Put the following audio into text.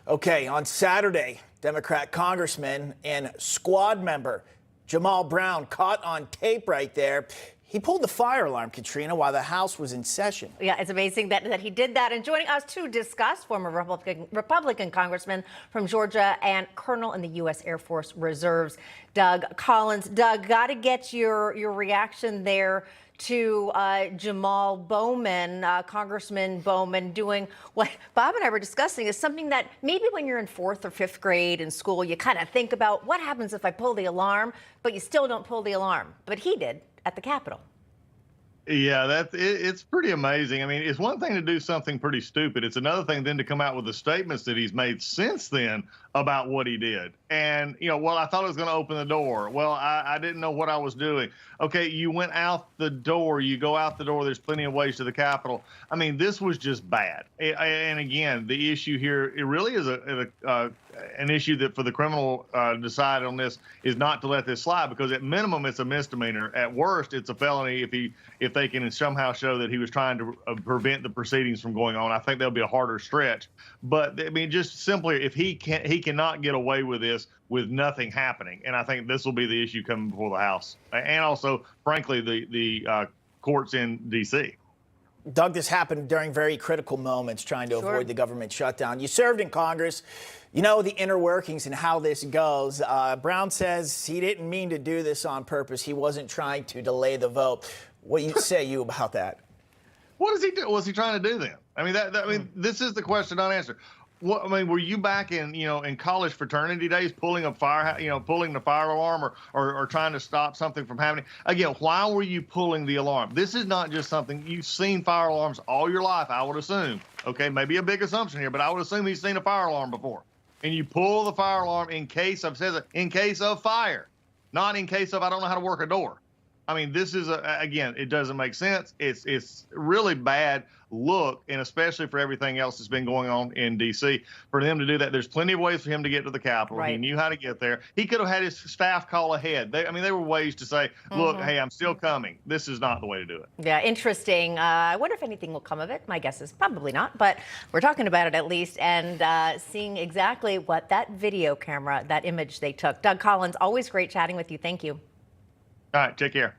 Okay, on Saturday, Democrat Congressman and squad member Jamaal Brown caught on tape right there. He pulled the fire alarm, Katrina, while the House was in session. Yeah, it's amazing that he did that. And joining us to discuss, former Republican Congressman from Georgia and Colonel in the U.S. Air Force Reserves, Doug Collins. Doug, got to get your reaction there to Jamaal Bowman, Congressman Bowman, doing what Bob and I were discussing is something that maybe when you're in 4th or 5th grade in school, you kind of think about what happens if I pull the alarm, but you still don't pull the alarm. But he did at the Capitol. Yeah, it's pretty amazing. I mean, it's one thing to do something pretty stupid. It's another thing then to come out with the statements that he's made since then about what he did. And, well, I thought I was going to open the door. Well, I didn't know what I was doing. Okay, you went out the door. You go out the door. There's plenty of ways to the Capitol. I mean, this was just bad. And again, the issue here, it really is an issue that for the criminal decide on this is not to let this slide, because at minimum it's a misdemeanor. At worst, it's a felony if they can somehow show that he was trying to prevent the proceedings from going on. I think that'll be a harder stretch. But I mean, just simply, if he cannot get away with this with nothing happening, and I think this will be the issue coming before the House, and also, frankly, the courts in D.C. Doug, this happened during very critical moments, trying to avoid the government shutdown. You served in Congress. You know the inner workings and how this goes. Brown says he didn't mean to do this on purpose. He wasn't trying to delay the vote. What do you say about that? What does he do? What's he trying to do then? I mean, this is the question unanswered. What, I mean, were you back in, in college fraternity days pulling the fire alarm or trying to stop something from happening? Again, why were you pulling the alarm? This is not just something you've seen fire alarms all your life, I would assume. Okay, maybe a big assumption here, but I would assume he's seen a fire alarm before. And you pull the fire alarm in case of fire, not in case of I don't know how to work a door. I mean, this is, again, it doesn't make sense. It's really bad look, and especially for everything else that's been going on in D.C. For them to do that, there's plenty of ways for him to get to the Capitol. Right. He knew how to get there. He could have had his staff call ahead. There were ways to say, look, hey, I'm still coming. This is not the way to do it. Yeah, interesting. I wonder if anything will come of it. My guess is probably not, but we're talking about it at least and seeing exactly what that video camera, that image they took. Doug Collins, always great chatting with you. Thank you. All right, take care.